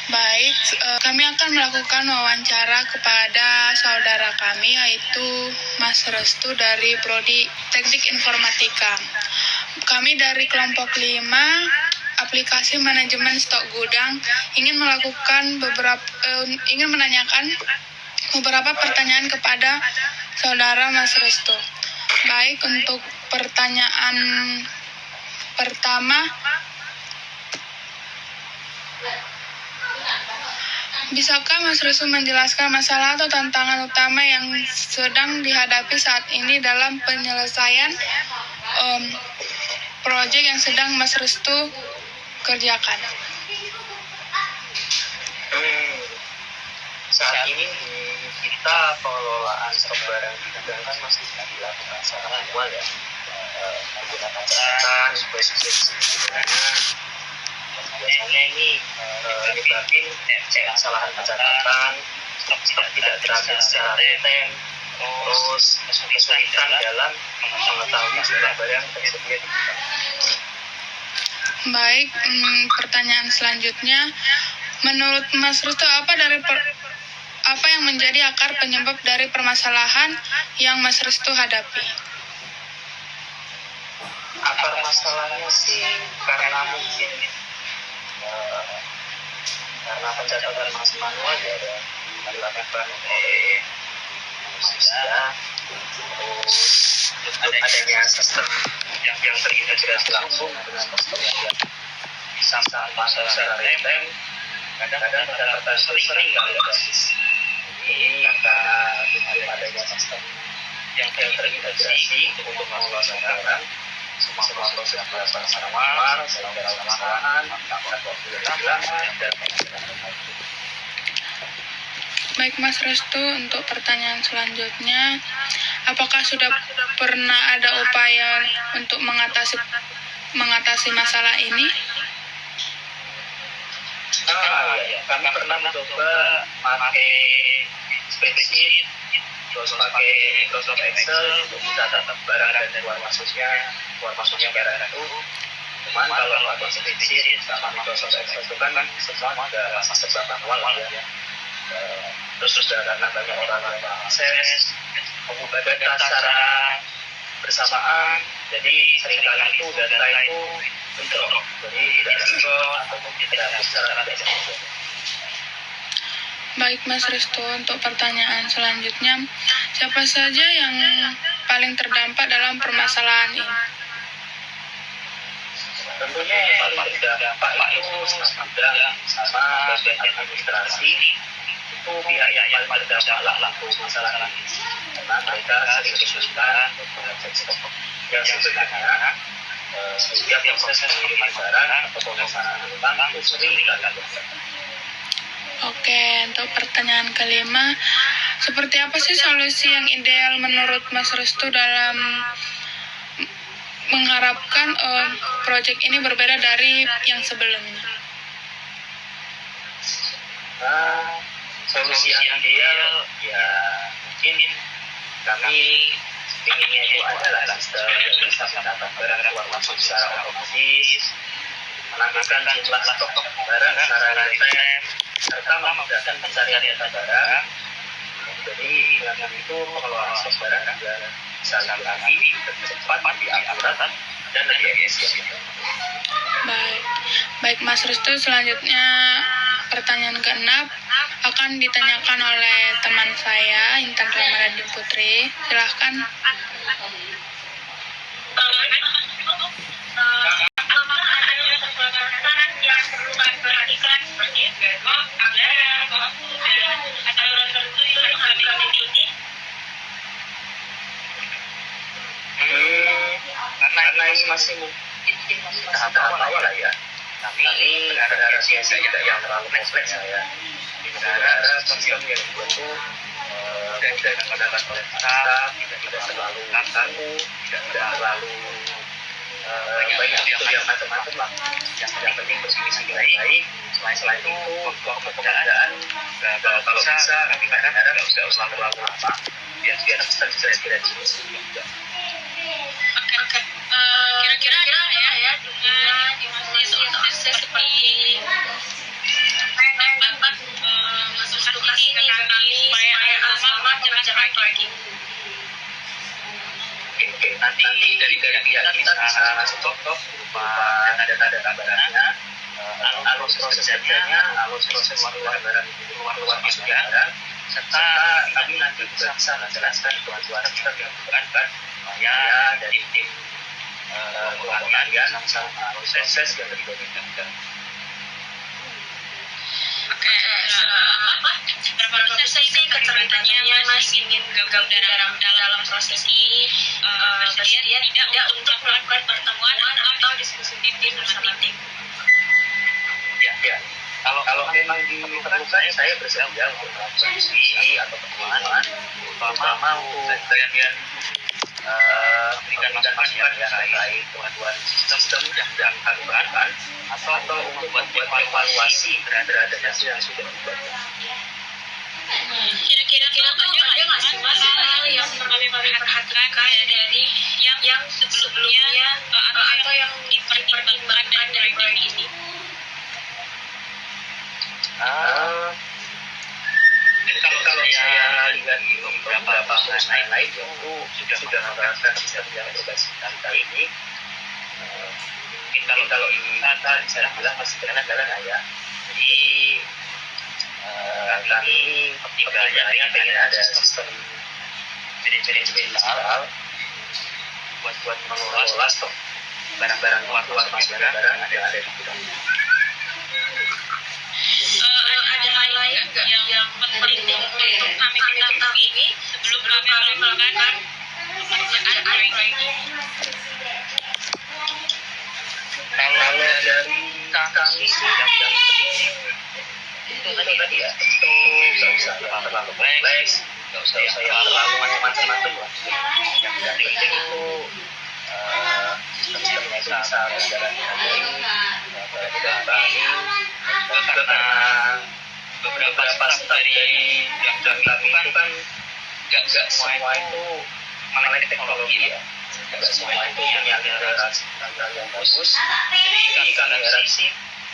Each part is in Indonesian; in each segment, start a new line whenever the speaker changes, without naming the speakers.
Baik, kami akan melakukan wawancara kepada saudara kami yaitu Mas Restu dari Prodi Teknik Informatika. Kami dari kelompok 5 aplikasi manajemen stok gudang ingin menanyakan beberapa pertanyaan kepada saudara Mas Restu. Baik, untuk pertanyaan pertama, bisakah Mas Restu menjelaskan masalah atau tantangan utama yang sedang dihadapi saat ini dalam penyelesaian proyek yang sedang Mas Restu kerjakan?
Saat ini kita pengelolaan stok barang di gudang kan masih dilakukan secara manual ya, menggunakan catatan, spreadsheet, biasanya ini menyebabkan kesalahan pencatatan, stok tidak terakhir secara reten, terus kesulitan dalam mengetahui jumlah barang tersedia di gudang.
Baik, pertanyaan selanjutnya, menurut Mas Restu apa yang menjadi akar penyebab dari permasalahan yang Mas Restu hadapi?
Akar masalahnya sih karena mungkin karena pencatatan masih manual ya, dilakukan oleh manusia, terus belum adanya sistem yang terintegrasi langsung dengan sistem yang bisa masalah secara real-time. Kadang-kadang pencatatan itu sering nggak basis. Ini karena belum adanya sistem yang terintegrasi untuk mengelola barang, semua proses dilakukan secara manual, sehingga kesalahan, memakan waktu yang lama, dan
Baik Mas Restu, untuk pertanyaan selanjutnya, apakah sudah pernah ada upaya untuk mengatasi masalah ini?
Ya, kami pernah mencoba pakai spreadsheet, terus pakai Microsoft Excel untuk mencatat barang dan keluar masuknya barang itu. Cuman kalau pakai spreadsheet sama Microsoft Excel itu kan semua ada serba manual ya. Terus sudah karena banyak orang yang akses, mengubah data secara bersamaan, jadi seringkali itu data itu bentrok, jadi tidak sinkron atau tidak secara tidak sinkron.
Baik Mas Restu, untuk pertanyaan selanjutnya, siapa saja yang paling terdampak dalam permasalahan ini?
Tentunya yang paling terdampak itu gudang sama bagian administrasi, itu pihak yang paling terdampak laku masalah ini, karena mereka sering kesulitan untuk mengecek stok yang sebenarnya setiap proses pengiriman barang atau pemesanan utang itu sering dilakukan.
Oke, untuk pertanyaan kelima, seperti apa sih solusi yang ideal menurut Mas Restu dalam mengharapkan proyek ini berbeda dari yang sebelumnya?
Solusi yang ideal ya mungkin kami inginnya itu adalah sistem yang bisa mencatat barang keluar masuk secara otomatis, menambahkan jumlah stok barang secara real-time, serta memudahkan pencarian data barang. Jadi dengan itu pengelolaan stok barang juga bisa lebih rapi, lebih cepat, lebih akurat, dan lebih efisien.
Baik Mas Restu, selanjutnya pertanyaan ke-6 akan ditanyakan oleh teman saya, Intan Ramadhani Putri. Silahkan.
Karena ini masih tahap awal lah ya. Kami berharap tidak yang terlalu kompleks ya. Berharap sistem yang dibuat itu mudah digunakan oleh staff, tidak terlalu kaku, tidak terlalu banyak fitur yang macam-macam lah. Yang penting bersih baik. Selain itu, waktu pekerjaan kalau bisa kami berharap tidak usah terlalu lama, biar sistem bisa diisi juga.
Oke. Kira-kira ya dengan inovasi seperti lagi.
Oke. Nanti dari pihak kita bisa stop berupa nada-nada kabarannya, alur proses kerjanya, alur proses keluar masuknya, serta kami nanti juga bisa menjelaskan kebutuhan yang dibutuhkan supaya dari tim kalian sama proses yang dibutuhkan.
Oke, seberapa besar sih keterlibatan Mas ingin gabung dalam proses ini? Bersedia tidak untuk melakukan pertemuan atau diskusi tim bersama tim?
Ya. Kalau memang diperlukan, saya bersedia untuk melakukan diskusi atau pertemuan, terutama untuk bagian memberikan masukan terkait kemampuan sistem yang kami gunakan atau untuk membuat evaluasi terhadap hasil yang sudah dibuat.
Kira-kira ada nggak sih Mas hal yang kami perhatikan dari yang sebelumnya atau yang dipertimbangkan dari proyek ini?
Kalau saya lihat di beberapa proses lain itu sudah menerapkan sistem yang berbasis data ini. Mungkin kalau ini data bisa bilang masih jalan-jalan ya. Jadi kami pertimbangannya pengen ada sistem manajemen digital buat mengelola stok barang-barang keluar masuk barang yang ada di gudang.
Ada hal lain nggak yang penting untuk kami ketahui ini sebelum kami melakukan pekerjaan proyek ini?
Kalau dari kami sih yang itu tadi ya, itu nggak usah terlalu kompleks, nggak usah yang terlalu macam-macam lah. Yang penting itu sistemnya bisa berjalan dengan baik, dan kami karena beberapa step dari yang kami lakukan kan nggak semua itu mengenai teknologi ya, nggak semua itu punya literasi yang bagus. Jadi kami harap sih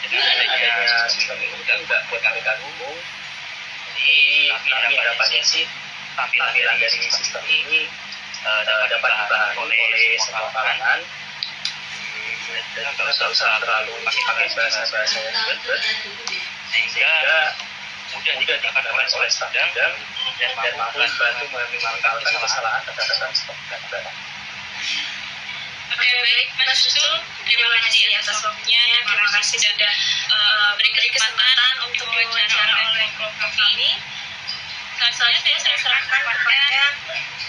dengan adanya sistem ini juga buat kami dukung. Jadi kami harapannya sih tampilan dari sistem ini dapat dipahami oleh semua kalangan. Dan nggak usah terlalu pakai bahasa yang ribet, sehingga mudah dikatakan oleh staf dan mampu bantu meminimalkan kesalahan terhadap stok data.
Oke, baik Mas Sul, terima kasih atas waktunya, terima kasih sudah beri kesempatan untuk diwawancara oleh kelompok ini. Selanjutnya saya serahkan kepada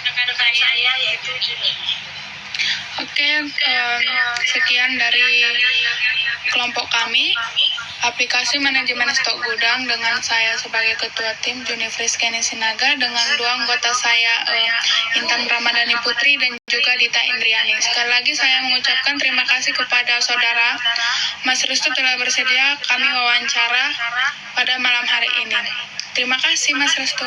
rekan-rekan saya yaitu ini.
Oke, sekian dari kelompok kami, aplikasi manajemen stok gudang dengan saya sebagai ketua tim Junifris Kenny Sinaga dengan dua anggota saya Intan Ramadhani Putri dan juga Dita Indriani. Sekali lagi saya mengucapkan terima kasih kepada saudara Mas Restu telah bersedia kami wawancara pada malam hari ini. Terima kasih Mas Restu.